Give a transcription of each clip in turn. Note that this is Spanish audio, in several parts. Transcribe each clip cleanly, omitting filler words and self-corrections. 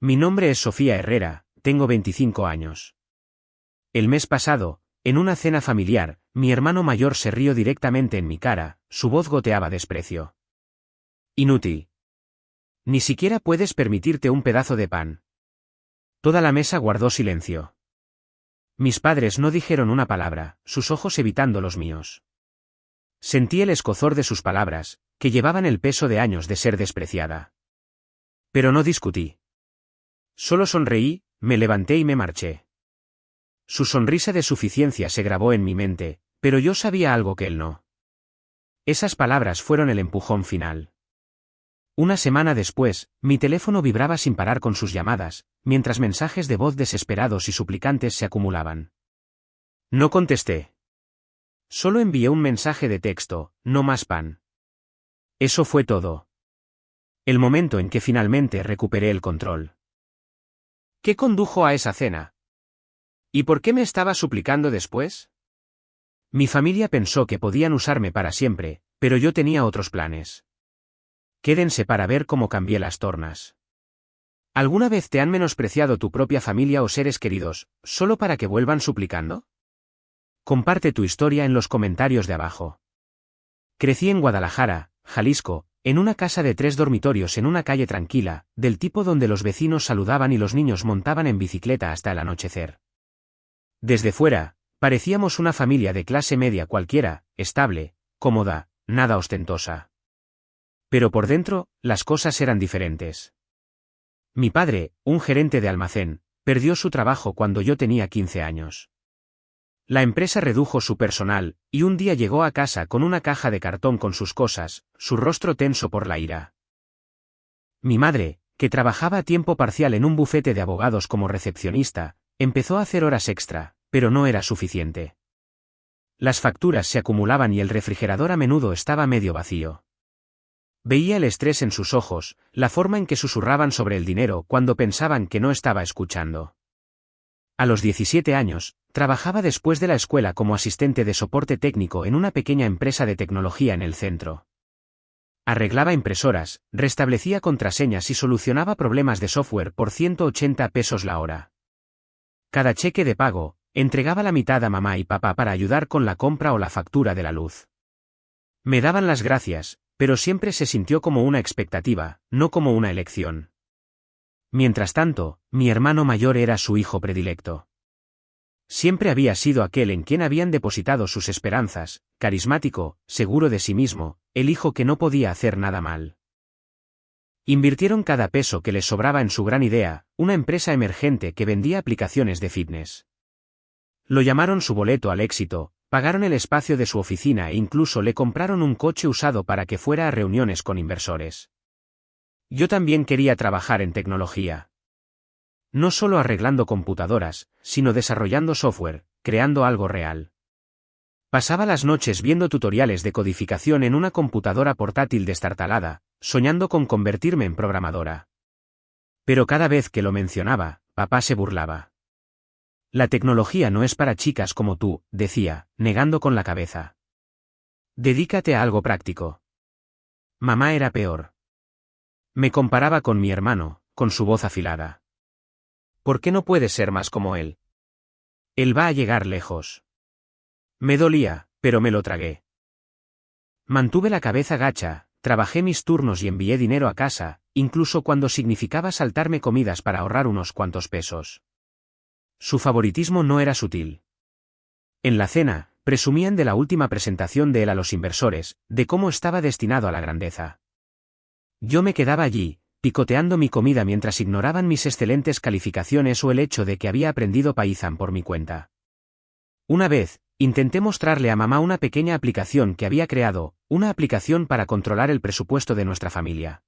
Mi nombre es Sofía Herrera, tengo 25 años. El mes pasado, en una cena familiar, mi hermano mayor se rió directamente en mi cara, su voz goteaba desprecio. Inútil. Ni siquiera puedes permitirte un pedazo de pan. Toda la mesa guardó silencio. Mis padres no dijeron una palabra, sus ojos evitando los míos. Sentí el escozor de sus palabras, que llevaban el peso de años de ser despreciada. Pero no discutí. Solo sonreí, me levanté y me marché. Su sonrisa de suficiencia se grabó en mi mente, pero yo sabía algo que él no. Esas palabras fueron el empujón final. Una semana después, mi teléfono vibraba sin parar con sus llamadas, mientras mensajes de voz desesperados y suplicantes se acumulaban. No contesté. Solo envié un mensaje de texto, no más pan. Eso fue todo. El momento en que finalmente recuperé el control. ¿Qué condujo a esa cena? ¿Y por qué me estaba suplicando después? Mi familia pensó que podían usarme para siempre, pero yo tenía otros planes. Quédense para ver cómo cambié las tornas. ¿Alguna vez te han menospreciado tu propia familia o seres queridos, solo para que vuelvan suplicando? Comparte tu historia en los comentarios de abajo. Crecí en Guadalajara, Jalisco, en una casa de 3 dormitorios en una calle tranquila, del tipo donde los vecinos saludaban y los niños montaban en bicicleta hasta el anochecer. Desde fuera, parecíamos una familia de clase media cualquiera, estable, cómoda, nada ostentosa. Pero por dentro, las cosas eran diferentes. Mi padre, un gerente de almacén, perdió su trabajo cuando yo tenía 15 años. La empresa redujo su personal, y un día llegó a casa con una caja de cartón con sus cosas, su rostro tenso por la ira. Mi madre, que trabajaba a tiempo parcial en un bufete de abogados como recepcionista, empezó a hacer horas extra, pero no era suficiente. Las facturas se acumulaban y el refrigerador a menudo estaba medio vacío. Veía el estrés en sus ojos, la forma en que susurraban sobre el dinero cuando pensaban que no estaba escuchando. A los 17 años, trabajaba después de la escuela como asistente de soporte técnico en una pequeña empresa de tecnología en el centro. Arreglaba impresoras, restablecía contraseñas y solucionaba problemas de software por 180 pesos la hora. Cada cheque de pago, entregaba la mitad a mamá y papá para ayudar con la compra o la factura de la luz. Me daban las gracias, pero siempre se sintió como una expectativa, no como una elección. Mientras tanto, mi hermano mayor era su hijo predilecto. Siempre había sido aquel en quien habían depositado sus esperanzas, carismático, seguro de sí mismo, el hijo que no podía hacer nada mal. Invirtieron cada peso que les sobraba en su gran idea, una empresa emergente que vendía aplicaciones de fitness. Lo llamaron su boleto al éxito, pagaron el espacio de su oficina e incluso le compraron un coche usado para que fuera a reuniones con inversores. Yo también quería trabajar en tecnología. No solo arreglando computadoras, sino desarrollando software, creando algo real. Pasaba las noches viendo tutoriales de codificación en una computadora portátil destartalada, soñando con convertirme en programadora. Pero cada vez que lo mencionaba, papá se burlaba. La tecnología no es para chicas como tú, decía, negando con la cabeza. Dedícate a algo práctico. Mamá era peor. Me comparaba con mi hermano, con su voz afilada. ¿Por qué no puedes ser más como él? Él va a llegar lejos. Me dolía, pero me lo tragué. Mantuve la cabeza gacha, trabajé mis turnos y envié dinero a casa, incluso cuando significaba saltarme comidas para ahorrar unos cuantos pesos. Su favoritismo no era sutil. En la cena, presumían de la última presentación de él a los inversores, de cómo estaba destinado a la grandeza. Yo me quedaba allí, picoteando mi comida mientras ignoraban mis excelentes calificaciones o el hecho de que había aprendido Python por mi cuenta. Una vez, intenté mostrarle a mamá una pequeña aplicación que había creado, una aplicación para controlar el presupuesto de nuestra familia.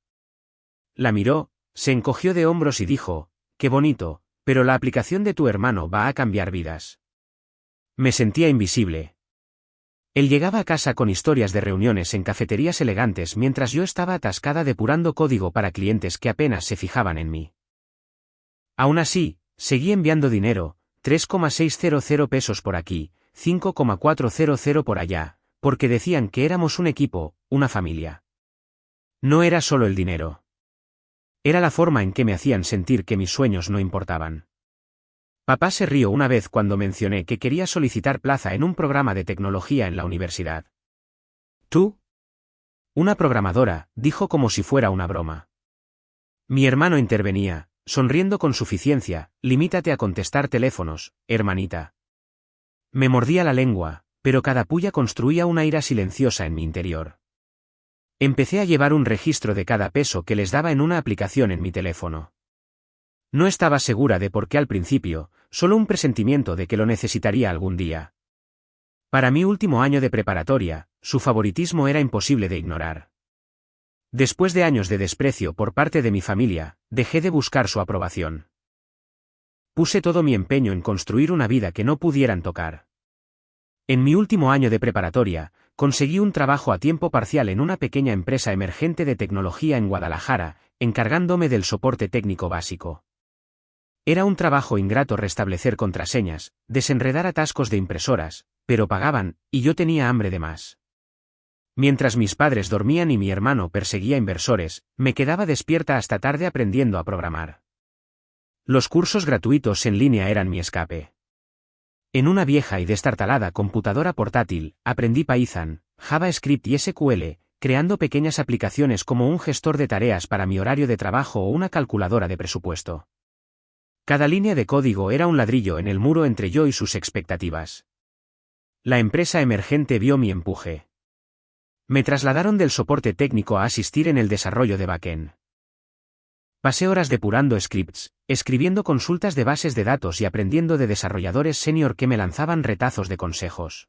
La miró, se encogió de hombros y dijo, «Qué bonito, pero la aplicación de tu hermano va a cambiar vidas». Me sentía invisible. Él llegaba a casa con historias de reuniones en cafeterías elegantes mientras yo estaba atascada depurando código para clientes que apenas se fijaban en mí. Aún así, seguí enviando dinero, 3,600 pesos por aquí, 5,400 por allá, porque decían que éramos un equipo, una familia. No era solo el dinero. Era la forma en que me hacían sentir que mis sueños no importaban. Papá se rió una vez cuando mencioné que quería solicitar plaza en un programa de tecnología en la universidad. ¿Tú? Una programadora, dijo como si fuera una broma. Mi hermano intervenía, sonriendo con suficiencia, limítate a contestar teléfonos, hermanita. Me mordía la lengua, pero cada puya construía una ira silenciosa en mi interior. Empecé a llevar un registro de cada peso que les daba en una aplicación en mi teléfono. No estaba segura de por qué al principio, solo un presentimiento de que lo necesitaría algún día. Para mi último año de preparatoria, su favoritismo era imposible de ignorar. Después de años de desprecio por parte de mi familia, dejé de buscar su aprobación. Puse todo mi empeño en construir una vida que no pudieran tocar. En mi último año de preparatoria, conseguí un trabajo a tiempo parcial en una pequeña empresa emergente de tecnología en Guadalajara, encargándome del soporte técnico básico. Era un trabajo ingrato restablecer contraseñas, desenredar atascos de impresoras, pero pagaban, y yo tenía hambre de más. Mientras mis padres dormían y mi hermano perseguía inversores, me quedaba despierta hasta tarde aprendiendo a programar. Los cursos gratuitos en línea eran mi escape. En una vieja y destartalada computadora portátil, aprendí Python, JavaScript y SQL, creando pequeñas aplicaciones como un gestor de tareas para mi horario de trabajo o una calculadora de presupuesto. Cada línea de código era un ladrillo en el muro entre yo y sus expectativas. La empresa emergente vio mi empuje. Me trasladaron del soporte técnico a asistir en el desarrollo de backend. Pasé horas depurando scripts, escribiendo consultas de bases de datos y aprendiendo de desarrolladores senior que me lanzaban retazos de consejos.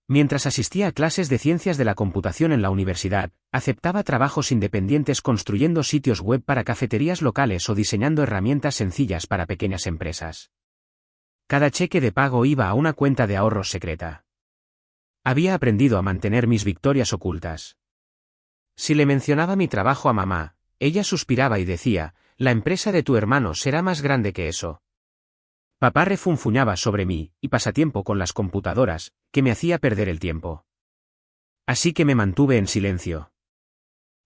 Mientras asistía a clases de ciencias de la computación en la universidad, aceptaba trabajos independientes construyendo sitios web para cafeterías locales o diseñando herramientas sencillas para pequeñas empresas. Cada cheque de pago iba a una cuenta de ahorros secreta. Había aprendido a mantener mis victorias ocultas. Si le mencionaba mi trabajo a mamá, ella suspiraba y decía, la empresa de tu hermano será más grande que eso. Papá refunfuñaba sobre mí, y pasatiempo con las computadoras, que me hacía perder el tiempo. Así que me mantuve en silencio.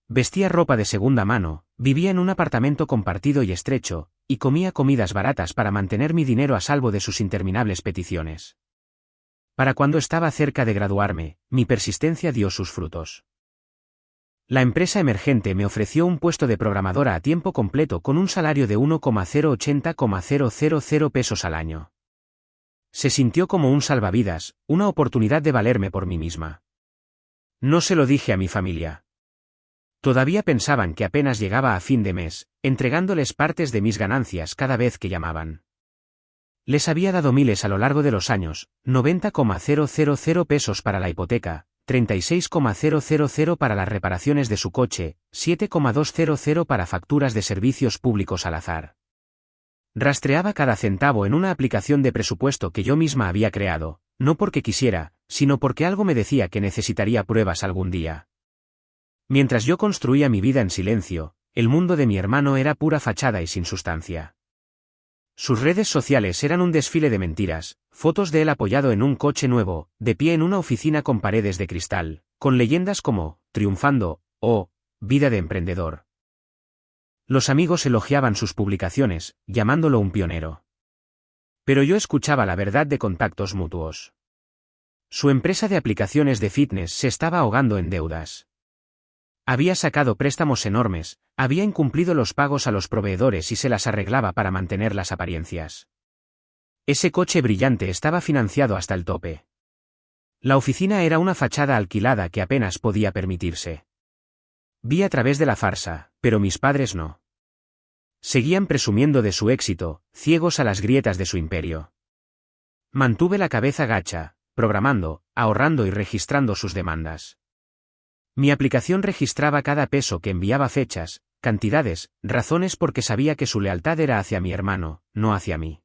Vestía ropa de segunda mano, vivía en un apartamento compartido y estrecho, y comía comidas baratas para mantener mi dinero a salvo de sus interminables peticiones. Para cuando estaba cerca de graduarme, mi persistencia dio sus frutos. La empresa emergente me ofreció un puesto de programadora a tiempo completo con un salario de 1,080,000 pesos al año. Se sintió como un salvavidas, una oportunidad de valerme por mí misma. No se lo dije a mi familia. Todavía pensaban que apenas llegaba a fin de mes, entregándoles partes de mis ganancias cada vez que llamaban. Les había dado miles a lo largo de los años, 90,000 pesos para la hipoteca, 36,000 para las reparaciones de su coche, 7,200 para facturas de servicios públicos al azar. Rastreaba cada centavo en una aplicación de presupuesto que yo misma había creado, no porque quisiera, sino porque algo me decía que necesitaría pruebas algún día. Mientras yo construía mi vida en silencio, el mundo de mi hermano era pura fachada y sin sustancia. Sus redes sociales eran un desfile de mentiras, fotos de él apoyado en un coche nuevo, de pie en una oficina con paredes de cristal, con leyendas como, triunfando, o, vida de emprendedor. Los amigos elogiaban sus publicaciones, llamándolo un pionero. Pero yo escuchaba la verdad de contactos mutuos. Su empresa de aplicaciones de fitness se estaba ahogando en deudas. Había sacado préstamos enormes, había incumplido los pagos a los proveedores y se las arreglaba para mantener las apariencias. Ese coche brillante estaba financiado hasta el tope. La oficina era una fachada alquilada que apenas podía permitirse. Vi a través de la farsa, pero mis padres no. Seguían presumiendo de su éxito, ciegos a las grietas de su imperio. Mantuve la cabeza gacha, programando, ahorrando y registrando sus demandas. Mi aplicación registraba cada peso que enviaba, fechas, cantidades, razones, porque sabía que su lealtad era hacia mi hermano, no hacia mí.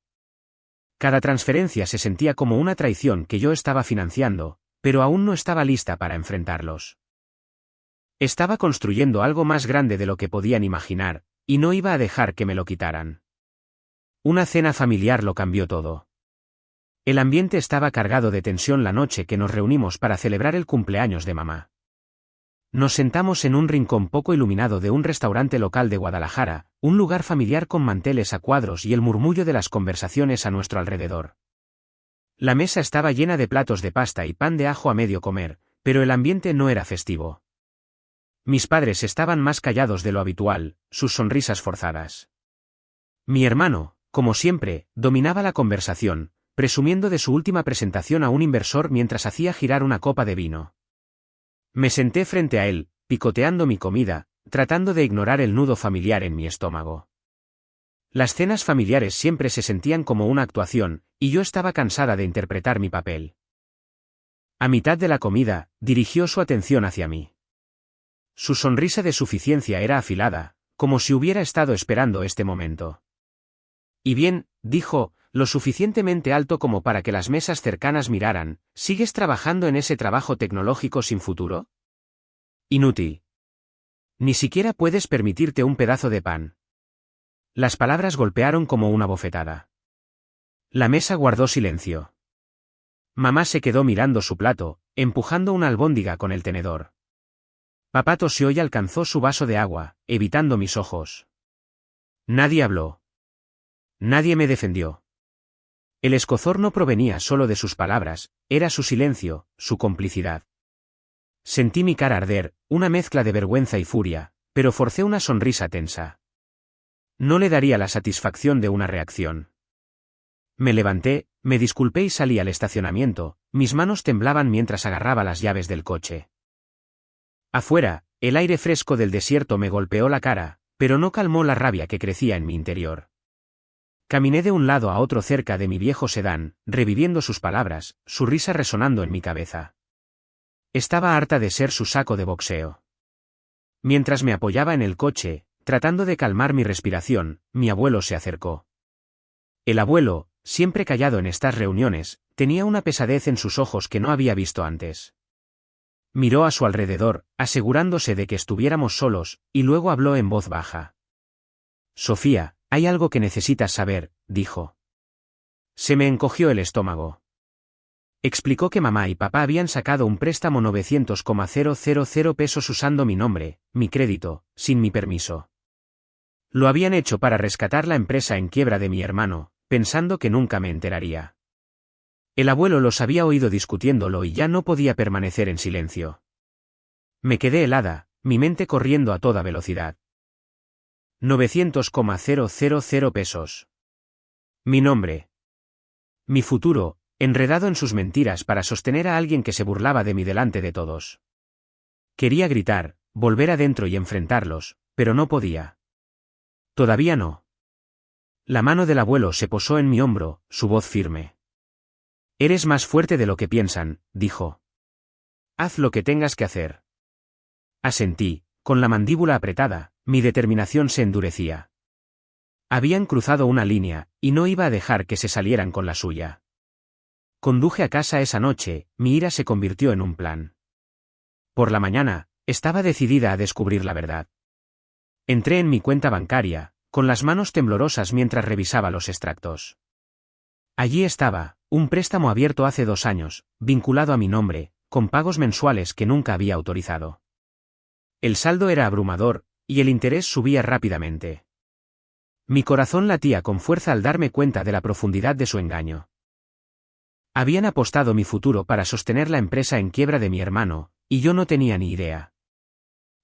Cada transferencia se sentía como una traición que yo estaba financiando, pero aún no estaba lista para enfrentarlos. Estaba construyendo algo más grande de lo que podían imaginar, y no iba a dejar que me lo quitaran. Una cena familiar lo cambió todo. El ambiente estaba cargado de tensión la noche que nos reunimos para celebrar el cumpleaños de mamá. Nos sentamos en un rincón poco iluminado de un restaurante local de Guadalajara, un lugar familiar con manteles a cuadros y el murmullo de las conversaciones a nuestro alrededor. La mesa estaba llena de platos de pasta y pan de ajo a medio comer, pero el ambiente no era festivo. Mis padres estaban más callados de lo habitual, sus sonrisas forzadas. Mi hermano, como siempre, dominaba la conversación, presumiendo de su última presentación a un inversor mientras hacía girar una copa de vino. Me senté frente a él, picoteando mi comida, tratando de ignorar el nudo familiar en mi estómago. Las cenas familiares siempre se sentían como una actuación, y yo estaba cansada de interpretar mi papel. A mitad de la comida, dirigió su atención hacia mí. Su sonrisa de suficiencia era afilada, como si hubiera estado esperando este momento. Y bien, dijo, lo suficientemente alto como para que las mesas cercanas miraran, ¿sigues trabajando en ese trabajo tecnológico sin futuro? Inútil. Ni siquiera puedes permitirte un pedazo de pan. Las palabras golpearon como una bofetada. La mesa guardó silencio. Mamá se quedó mirando su plato, empujando una albóndiga con el tenedor. Papá tosió y alcanzó su vaso de agua, evitando mis ojos. Nadie habló. Nadie me defendió. El escozor no provenía solo de sus palabras, era su silencio, su complicidad. Sentí mi cara arder, una mezcla de vergüenza y furia, pero forcé una sonrisa tensa. No le daría la satisfacción de una reacción. Me levanté, me disculpé y salí al estacionamiento, mis manos temblaban mientras agarraba las llaves del coche. Afuera, el aire fresco del desierto me golpeó la cara, pero no calmó la rabia que crecía en mi interior. Caminé de un lado a otro cerca de mi viejo sedán, reviviendo sus palabras, su risa resonando en mi cabeza. Estaba harta de ser su saco de boxeo. Mientras me apoyaba en el coche, tratando de calmar mi respiración, mi abuelo se acercó. El abuelo, siempre callado en estas reuniones, tenía una pesadez en sus ojos que no había visto antes. Miró a su alrededor, asegurándose de que estuviéramos solos, y luego habló en voz baja. Sofía, hay algo que necesitas saber, dijo. Se me encogió el estómago. Explicó que mamá y papá habían sacado un préstamo 900,000 pesos usando mi nombre, mi crédito, sin mi permiso. Lo habían hecho para rescatar la empresa en quiebra de mi hermano, pensando que nunca me enteraría. El abuelo los había oído discutiéndolo y ya no podía permanecer en silencio. Me quedé helada, mi mente corriendo a toda velocidad. 900,000 pesos. Mi nombre. Mi futuro, enredado en sus mentiras para sostener a alguien que se burlaba de mí delante de todos. Quería gritar, volver adentro y enfrentarlos, pero no podía. Todavía no. La mano del abuelo se posó en mi hombro, su voz firme. Eres más fuerte de lo que piensan, dijo. Haz lo que tengas que hacer. Asentí, con la mandíbula apretada, mi determinación se endurecía. Habían cruzado una línea, y no iba a dejar que se salieran con la suya. Conduje a casa esa noche, mi ira se convirtió en un plan. Por la mañana, estaba decidida a descubrir la verdad. Entré en mi cuenta bancaria, con las manos temblorosas mientras revisaba los extractos. Allí estaba, un préstamo abierto hace 2 años, vinculado a mi nombre, con pagos mensuales que nunca había autorizado. El saldo era abrumador, y el interés subía rápidamente. Mi corazón latía con fuerza al darme cuenta de la profundidad de su engaño. Habían apostado mi futuro para sostener la empresa en quiebra de mi hermano, y yo no tenía ni idea.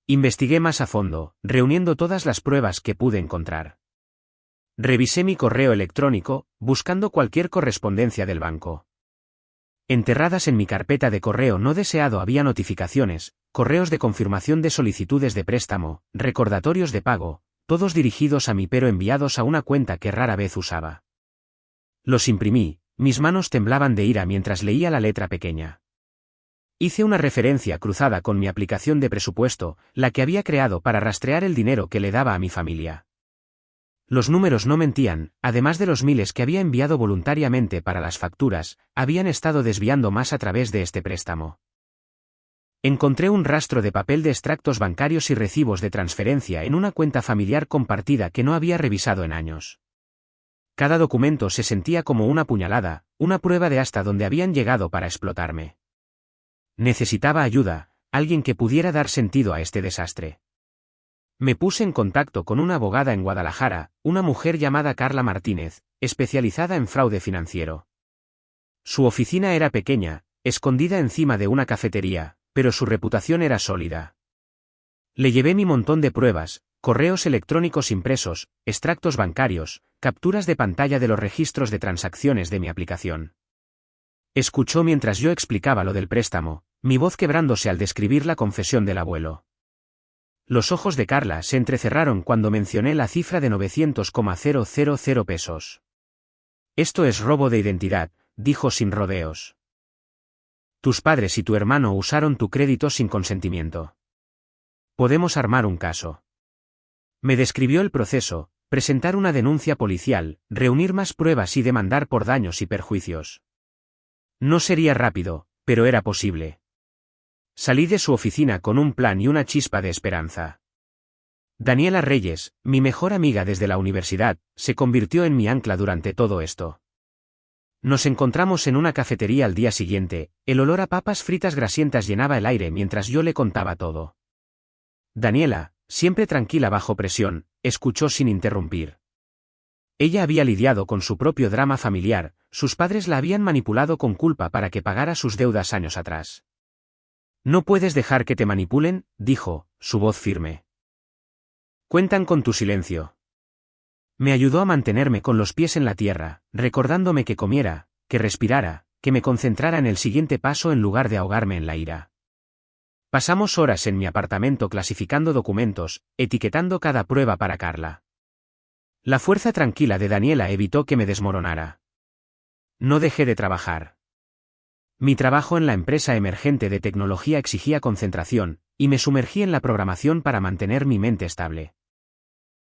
Investigué más a fondo, reuniendo todas las pruebas que pude encontrar. Revisé mi correo electrónico, buscando cualquier correspondencia del banco. Enterradas en mi carpeta de correo no deseado había notificaciones, correos de confirmación de solicitudes de préstamo, recordatorios de pago, todos dirigidos a mí pero enviados a una cuenta que rara vez usaba. Los imprimí, mis manos temblaban de ira mientras leía la letra pequeña. Hice una referencia cruzada con mi aplicación de presupuesto, la que había creado para rastrear el dinero que le daba a mi familia. Los números no mentían, además de los miles que había enviado voluntariamente para las facturas, habían estado desviando más a través de este préstamo. Encontré un rastro de papel de extractos bancarios y recibos de transferencia en una cuenta familiar compartida que no había revisado en años. Cada documento se sentía como una puñalada, una prueba de hasta dónde habían llegado para explotarme. Necesitaba ayuda, alguien que pudiera dar sentido a este desastre. Me puse en contacto con una abogada en Guadalajara, una mujer llamada Carla Martínez, especializada en fraude financiero. Su oficina era pequeña, escondida encima de una cafetería, pero su reputación era sólida. Le llevé mi montón de pruebas, correos electrónicos impresos, extractos bancarios, capturas de pantalla de los registros de transacciones de mi aplicación. Escuchó mientras yo explicaba lo del préstamo, mi voz quebrándose al describir la confesión del abuelo. Los ojos de Carla se entrecerraron cuando mencioné la cifra de 900,000 pesos. Esto es robo de identidad, dijo sin rodeos. Tus padres y tu hermano usaron tu crédito sin consentimiento. Podemos armar un caso. Me describió el proceso, presentar una denuncia policial, reunir más pruebas y demandar por daños y perjuicios. No sería rápido, pero era posible. Salí de su oficina con un plan y una chispa de esperanza. Daniela Reyes, mi mejor amiga desde la universidad, se convirtió en mi ancla durante todo esto. Nos encontramos en una cafetería al día siguiente, el olor a papas fritas grasientas llenaba el aire mientras yo le contaba todo. Daniela, siempre tranquila bajo presión, escuchó sin interrumpir. Ella había lidiado con su propio drama familiar, sus padres la habían manipulado con culpa para que pagara sus deudas años atrás. No puedes dejar que te manipulen, dijo, su voz firme. Cuentan con tu silencio. Me ayudó a mantenerme con los pies en la tierra, recordándome que comiera, que respirara, que me concentrara en el siguiente paso en lugar de ahogarme en la ira. Pasamos horas en mi apartamento clasificando documentos, etiquetando cada prueba para Carla. La fuerza tranquila de Daniela evitó que me desmoronara. No dejé de trabajar. Mi trabajo en la empresa emergente de tecnología exigía concentración, y me sumergí en la programación para mantener mi mente estable.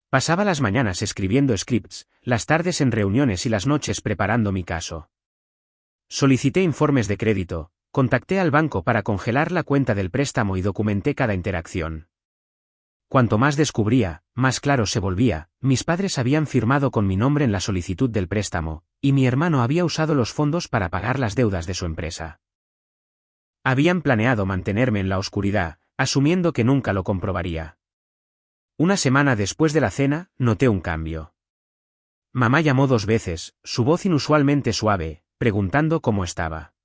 Pasaba las mañanas escribiendo scripts, las tardes en reuniones y las noches preparando mi caso. Solicité informes de crédito, contacté al banco para congelar la cuenta del préstamo y documenté cada interacción. Cuanto más descubría, más claro se volvía, mis padres habían firmado con mi nombre en la solicitud del préstamo, y mi hermano había usado los fondos para pagar las deudas de su empresa. Habían planeado mantenerme en la oscuridad, asumiendo que nunca lo comprobaría. Una semana después de la cena, noté un cambio. Mamá llamó 2 veces, su voz inusualmente suave, preguntando cómo estaba.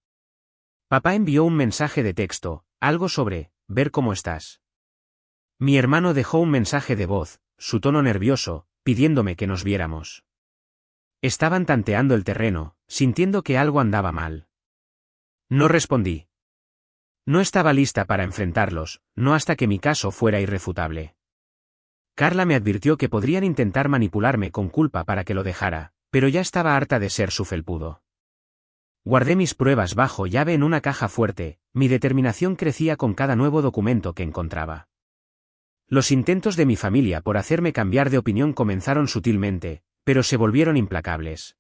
Papá envió un mensaje de texto, algo sobre, ver cómo estás. Mi hermano dejó un mensaje de voz, su tono nervioso, pidiéndome que nos viéramos. Estaban tanteando el terreno, sintiendo que algo andaba mal. No respondí. No estaba lista para enfrentarlos, no hasta que mi caso fuera irrefutable. Carla me advirtió que podrían intentar manipularme con culpa para que lo dejara, pero ya estaba harta de ser su felpudo. Guardé mis pruebas bajo llave en una caja fuerte, mi determinación crecía con cada nuevo documento que encontraba. Los intentos de mi familia por hacerme cambiar de opinión comenzaron sutilmente, pero se volvieron implacables.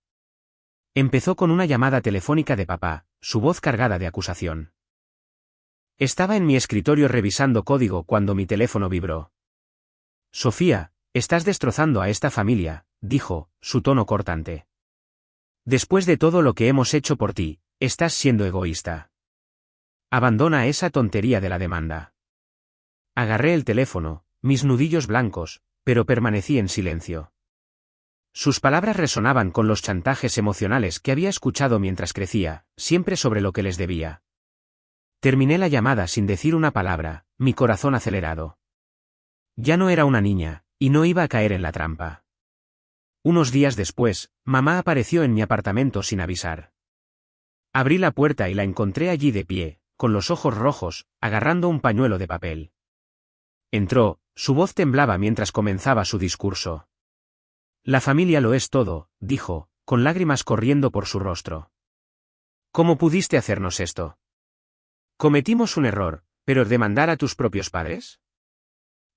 Empezó con una llamada telefónica de papá, su voz cargada de acusación. Estaba en mi escritorio revisando código cuando mi teléfono vibró. Sofía, estás destrozando a esta familia, dijo, su tono cortante. Después de todo lo que hemos hecho por ti, estás siendo egoísta. Abandona esa tontería de la demanda. Agarré el teléfono, mis nudillos blancos, pero permanecí en silencio. Sus palabras resonaban con los chantajes emocionales que había escuchado mientras crecía, siempre sobre lo que les debía. Terminé la llamada sin decir una palabra, mi corazón acelerado. Ya no era una niña, y no iba a caer en la trampa. Unos días después, mamá apareció en mi apartamento sin avisar. Abrí la puerta y la encontré allí de pie, con los ojos rojos, agarrando un pañuelo de papel. Entró, su voz temblaba mientras comenzaba su discurso. La familia lo es todo, dijo, con lágrimas corriendo por su rostro. ¿Cómo pudiste hacernos esto? Cometimos un error, pero ¿demandar a tus propios padres?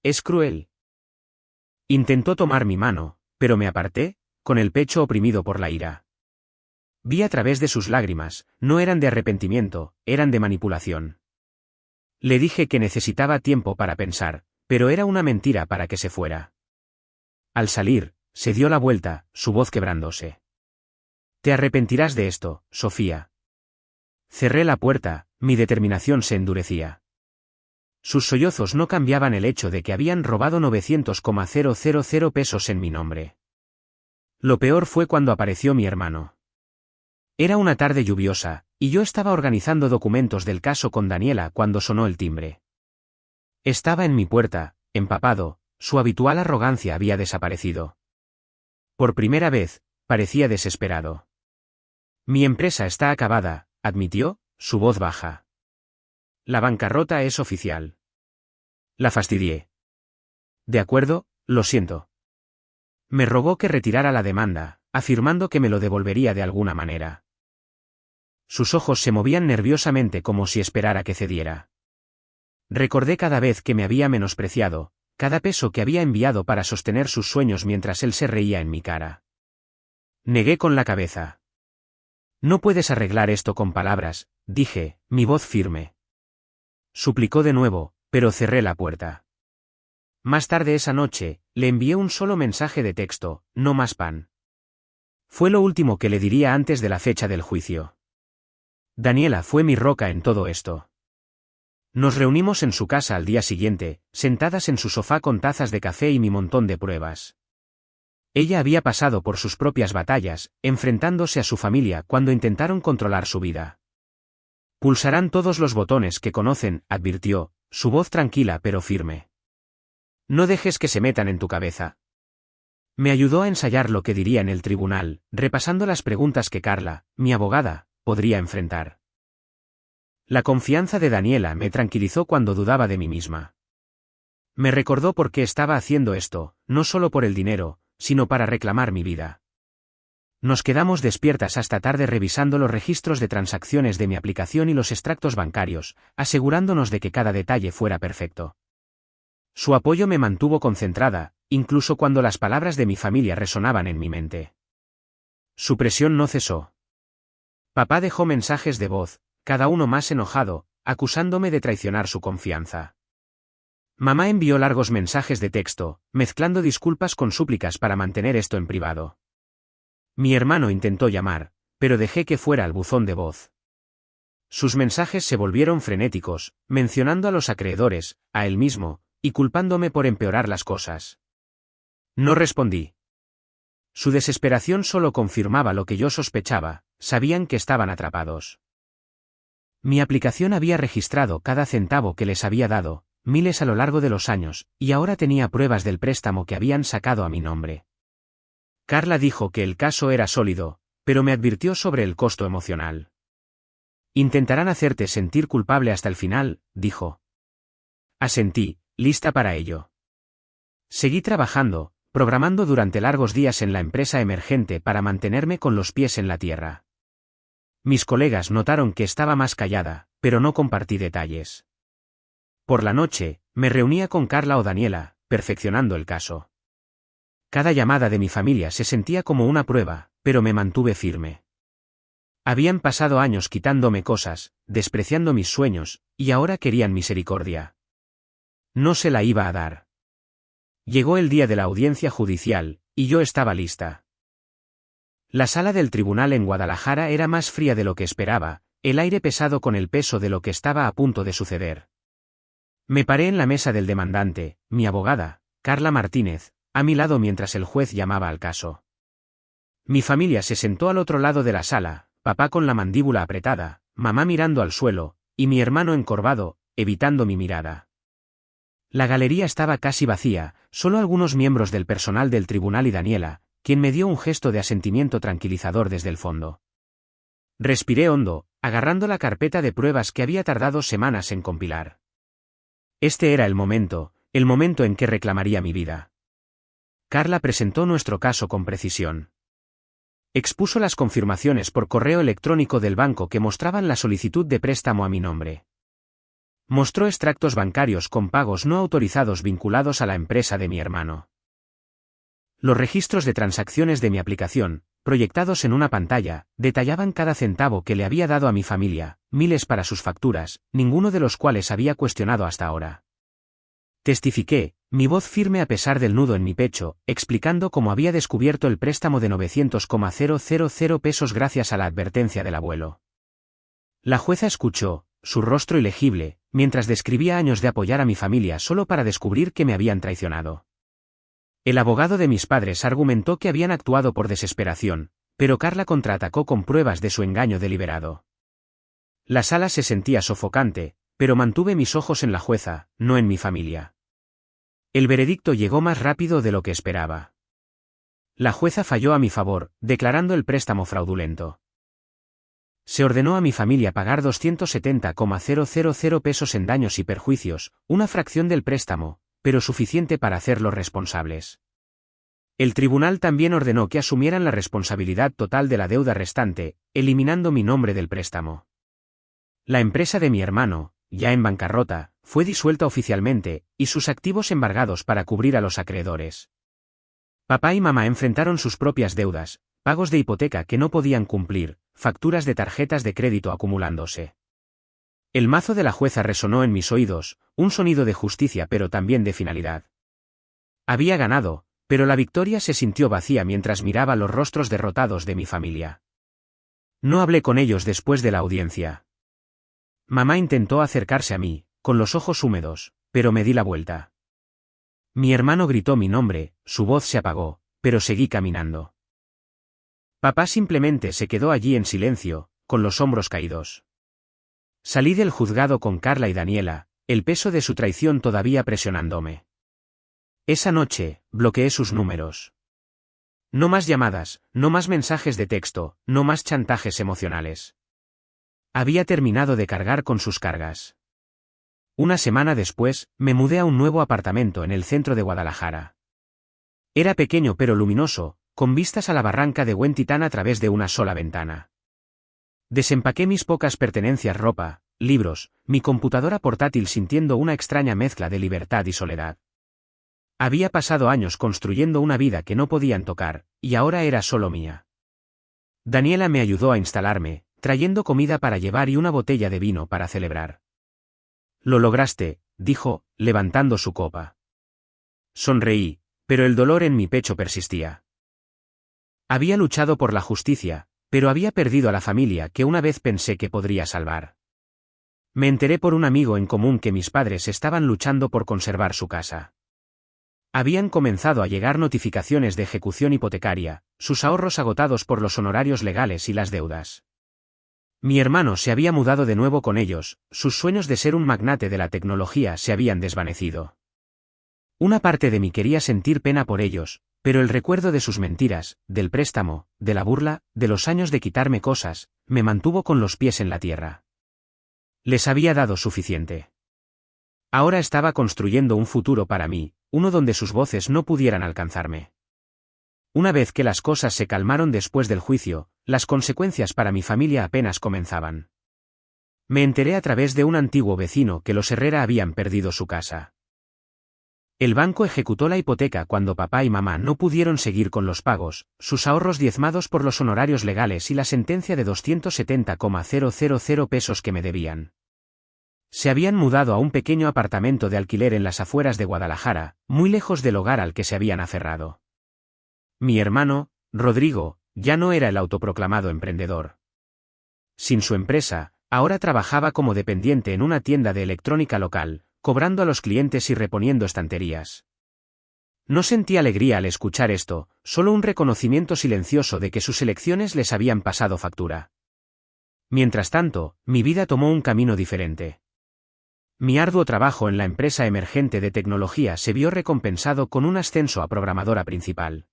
Es cruel. Intentó tomar mi mano, pero me aparté, con el pecho oprimido por la ira. Vi a través de sus lágrimas, no eran de arrepentimiento, eran de manipulación. Le dije que necesitaba tiempo para pensar, pero era una mentira para que se fuera. Al salir, se dio la vuelta, su voz quebrándose. Te arrepentirás de esto, Sofía. Cerré la puerta, mi determinación se endurecía. Sus sollozos no cambiaban el hecho de que habían robado 900,000 pesos en mi nombre. Lo peor fue cuando apareció mi hermano. Era una tarde lluviosa, y yo estaba organizando documentos del caso con Daniela cuando sonó el timbre. Estaba en mi puerta, empapado, su habitual arrogancia había desaparecido. Por primera vez, parecía desesperado. Mi empresa está acabada, admitió, su voz baja. La bancarrota es oficial. La fastidié. De acuerdo, lo siento. Me rogó que retirara la demanda, afirmando que me lo devolvería de alguna manera. Sus ojos se movían nerviosamente como si esperara que cediera. Recordé cada vez que me había menospreciado, cada peso que había enviado para sostener sus sueños mientras él se reía en mi cara. Negué con la cabeza. No puedes arreglar esto con palabras, dije, mi voz firme. Suplicó de nuevo, pero cerré la puerta. Más tarde esa noche, le envié un solo mensaje de texto, no más pan. Fue lo último que le diría antes de la fecha del juicio. Daniela fue mi roca en todo esto. Nos reunimos en su casa al día siguiente, sentadas en su sofá con tazas de café y mi montón de pruebas. Ella había pasado por sus propias batallas, enfrentándose a su familia cuando intentaron controlar su vida. Pulsarán todos los botones que conocen, advirtió, su voz tranquila pero firme. No dejes que se metan en tu cabeza. Me ayudó a ensayar lo que diría en el tribunal, repasando las preguntas que Carla, mi abogada, podría enfrentar. La confianza de Daniela me tranquilizó cuando dudaba de mí misma. Me recordó por qué estaba haciendo esto, no solo por el dinero, sino para reclamar mi vida. Nos quedamos despiertas hasta tarde revisando los registros de transacciones de mi aplicación y los extractos bancarios, asegurándonos de que cada detalle fuera perfecto. Su apoyo me mantuvo concentrada, incluso cuando las palabras de mi familia resonaban en mi mente. Su presión no cesó. Papá dejó mensajes de voz, cada uno más enojado, acusándome de traicionar su confianza. Mamá envió largos mensajes de texto, mezclando disculpas con súplicas para mantener esto en privado. Mi hermano intentó llamar, pero dejé que fuera al buzón de voz. Sus mensajes se volvieron frenéticos, mencionando a los acreedores, a él mismo, y culpándome por empeorar las cosas. No respondí. Su desesperación solo confirmaba lo que yo sospechaba, sabían que estaban atrapados. Mi aplicación había registrado cada centavo que les había dado, miles a lo largo de los años, y ahora tenía pruebas del préstamo que habían sacado a mi nombre. Carla dijo que el caso era sólido, pero me advirtió sobre el costo emocional. Intentarán hacerte sentir culpable hasta el final, dijo. Asentí, lista para ello. Seguí trabajando, programando durante largos días en la empresa emergente para mantenerme con los pies en la tierra. Mis colegas notaron que estaba más callada, pero no compartí detalles. Por la noche, me reunía con Carla o Daniela, perfeccionando el caso. Cada llamada de mi familia se sentía como una prueba, pero me mantuve firme. Habían pasado años quitándome cosas, despreciando mis sueños, y ahora querían misericordia. No se la iba a dar. Llegó el día de la audiencia judicial, y yo estaba lista. La sala del tribunal en Guadalajara era más fría de lo que esperaba, el aire pesado con el peso de lo que estaba a punto de suceder. Me paré en la mesa del demandante, mi abogada, Carla Martínez, a mi lado mientras el juez llamaba al caso. Mi familia se sentó al otro lado de la sala, papá con la mandíbula apretada, mamá mirando al suelo, y mi hermano encorvado, evitando mi mirada. La galería estaba casi vacía, solo algunos miembros del personal del tribunal y Daniela, quien me dio un gesto de asentimiento tranquilizador desde el fondo. Respiré hondo, agarrando la carpeta de pruebas que había tardado semanas en compilar. Este era el momento en que reclamaría mi vida. Carla presentó nuestro caso con precisión. Expuso las confirmaciones por correo electrónico del banco que mostraban la solicitud de préstamo a mi nombre. Mostró extractos bancarios con pagos no autorizados vinculados a la empresa de mi hermano. Los registros de transacciones de mi aplicación, proyectados en una pantalla, detallaban cada centavo que le había dado a mi familia, miles para sus facturas, ninguno de los cuales había cuestionado hasta ahora. Testifiqué, mi voz firme a pesar del nudo en mi pecho, explicando cómo había descubierto el préstamo de 900,000 pesos gracias a la advertencia del abuelo. La jueza escuchó, su rostro ilegible, mientras describía años de apoyar a mi familia solo para descubrir que me habían traicionado. El abogado de mis padres argumentó que habían actuado por desesperación, pero Carla contraatacó con pruebas de su engaño deliberado. La sala se sentía sofocante, pero mantuve mis ojos en la jueza, no en mi familia. El veredicto llegó más rápido de lo que esperaba. La jueza falló a mi favor, declarando el préstamo fraudulento. Se ordenó a mi familia pagar 270,000 pesos en daños y perjuicios, una fracción del préstamo, pero suficiente para hacerlos responsables. El tribunal también ordenó que asumieran la responsabilidad total de la deuda restante, eliminando mi nombre del préstamo. La empresa de mi hermano, ya en bancarrota, fue disuelta oficialmente, y sus activos embargados para cubrir a los acreedores. Papá y mamá enfrentaron sus propias deudas, pagos de hipoteca que no podían cumplir, facturas de tarjetas de crédito acumulándose. El mazo de la jueza resonó en mis oídos, un sonido de justicia pero también de finalidad. Había ganado, pero la victoria se sintió vacía mientras miraba los rostros derrotados de mi familia. No hablé con ellos después de la audiencia. Mamá intentó acercarse a mí, con los ojos húmedos, pero me di la vuelta. Mi hermano gritó mi nombre, su voz se apagó, pero seguí caminando. Papá simplemente se quedó allí en silencio, con los hombros caídos. Salí del juzgado con Carla y Daniela, el peso de su traición todavía presionándome. Esa noche, bloqueé sus números. No más llamadas, no más mensajes de texto, no más chantajes emocionales. Había terminado de cargar con sus cargas. Una semana después, me mudé a un nuevo apartamento en el centro de Guadalajara. Era pequeño pero luminoso, con vistas a la barranca de Huentitán a través de una sola ventana. Desempaqué mis pocas pertenencias: ropa, libros, mi computadora portátil, sintiendo una extraña mezcla de libertad y soledad. Había pasado años construyendo una vida que no podían tocar, y ahora era solo mía. Daniela me ayudó a instalarme, trayendo comida para llevar y una botella de vino para celebrar. «Lo lograste», dijo, levantando su copa. Sonreí, pero el dolor en mi pecho persistía. Había luchado por la justicia, pero había perdido a la familia que una vez pensé que podría salvar. Me enteré por un amigo en común que mis padres estaban luchando por conservar su casa. Habían comenzado a llegar notificaciones de ejecución hipotecaria, sus ahorros agotados por los honorarios legales y las deudas. Mi hermano se había mudado de nuevo con ellos, sus sueños de ser un magnate de la tecnología se habían desvanecido. Una parte de mí quería sentir pena por ellos, pero el recuerdo de sus mentiras, del préstamo, de la burla, de los años de quitarme cosas, me mantuvo con los pies en la tierra. Les había dado suficiente. Ahora estaba construyendo un futuro para mí, uno donde sus voces no pudieran alcanzarme. Una vez que las cosas se calmaron después del juicio, las consecuencias para mi familia apenas comenzaban. Me enteré a través de un antiguo vecino que los Herrera habían perdido su casa. El banco ejecutó la hipoteca cuando papá y mamá no pudieron seguir con los pagos, sus ahorros diezmados por los honorarios legales y la sentencia de 270,000 pesos que me debían. Se habían mudado a un pequeño apartamento de alquiler en las afueras de Guadalajara, muy lejos del hogar al que se habían aferrado. Mi hermano, Rodrigo, ya no era el autoproclamado emprendedor. Sin su empresa, ahora trabajaba como dependiente en una tienda de electrónica local, cobrando a los clientes y reponiendo estanterías. No sentí alegría al escuchar esto, solo un reconocimiento silencioso de que sus elecciones les habían pasado factura. Mientras tanto, mi vida tomó un camino diferente. Mi arduo trabajo en la empresa emergente de tecnología se vio recompensado con un ascenso a programadora principal.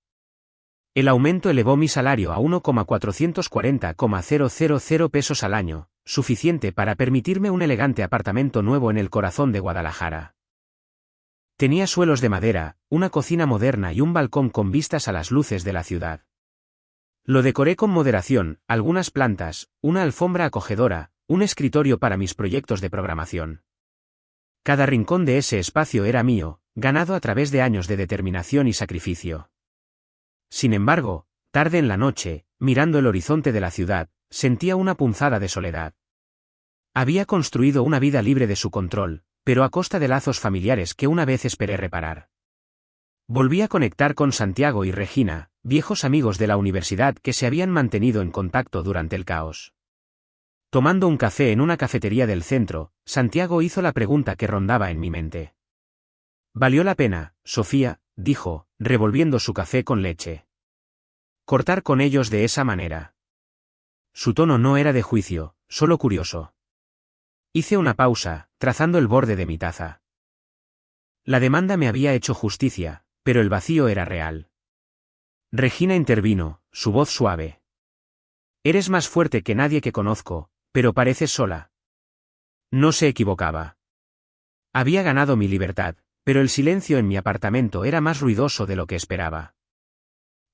El aumento elevó mi salario a 1,440,000 pesos al año, suficiente para permitirme un elegante apartamento nuevo en el corazón de Guadalajara. Tenía suelos de madera, una cocina moderna y un balcón con vistas a las luces de la ciudad. Lo decoré con moderación, algunas plantas, una alfombra acogedora, un escritorio para mis proyectos de programación. Cada rincón de ese espacio era mío, ganado a través de años de determinación y sacrificio. Sin embargo, tarde en la noche, mirando el horizonte de la ciudad, sentía una punzada de soledad. Había construido una vida libre de su control, pero a costa de lazos familiares que una vez esperé reparar. Volví a conectar con Santiago y Regina, viejos amigos de la universidad que se habían mantenido en contacto durante el caos. Tomando un café en una cafetería del centro, Santiago hizo la pregunta que rondaba en mi mente. «Valió la pena, Sofía», dijo, revolviendo su café con leche. «Cortar con ellos de esa manera». Su tono no era de juicio, solo curioso. Hice una pausa, trazando el borde de mi taza. La demanda me había hecho justicia, pero el vacío era real. Regina intervino, su voz suave. «Eres más fuerte que nadie que conozco, pero pareces sola». No se equivocaba. Había ganado mi libertad, pero el silencio en mi apartamento era más ruidoso de lo que esperaba.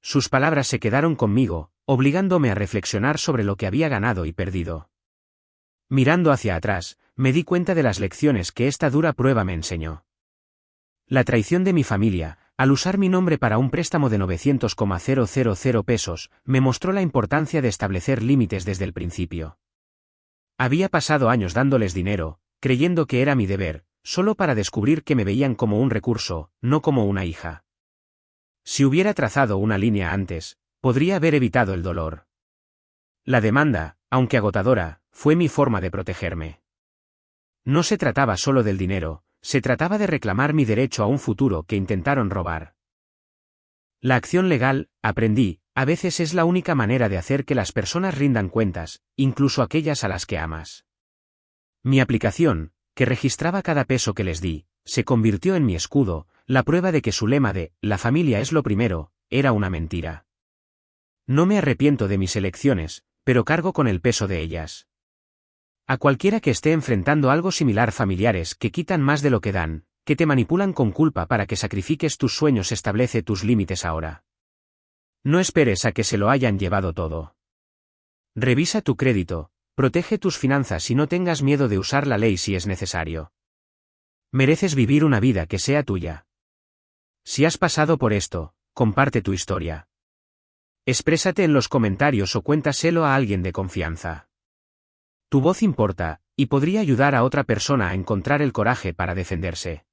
Sus palabras se quedaron conmigo, obligándome a reflexionar sobre lo que había ganado y perdido. Mirando hacia atrás, me di cuenta de las lecciones que esta dura prueba me enseñó. La traición de mi familia, al usar mi nombre para un préstamo de 900,000 pesos, me mostró la importancia de establecer límites desde el principio. Había pasado años dándoles dinero, creyendo que era mi deber, solo para descubrir que me veían como un recurso, no como una hija. Si hubiera trazado una línea antes, podría haber evitado el dolor. La demanda, aunque agotadora, fue mi forma de protegerme. No se trataba solo del dinero, se trataba de reclamar mi derecho a un futuro que intentaron robar. La acción legal, aprendí, a veces es la única manera de hacer que las personas rindan cuentas, incluso aquellas a las que amas. Mi aplicación, que registraba cada peso que les di, se convirtió en mi escudo, la prueba de que su lema de «la familia es lo primero», era una mentira. No me arrepiento de mis elecciones, pero cargo con el peso de ellas. A cualquiera que esté enfrentando algo similar, familiares que quitan más de lo que dan, que te manipulan con culpa para que sacrifiques tus sueños, establece tus límites ahora. No esperes a que se lo hayan llevado todo. Revisa tu crédito, protege tus finanzas y no tengas miedo de usar la ley si es necesario. Mereces vivir una vida que sea tuya. Si has pasado por esto, comparte tu historia. Exprésate en los comentarios o cuéntaselo a alguien de confianza. Tu voz importa, y podría ayudar a otra persona a encontrar el coraje para defenderse.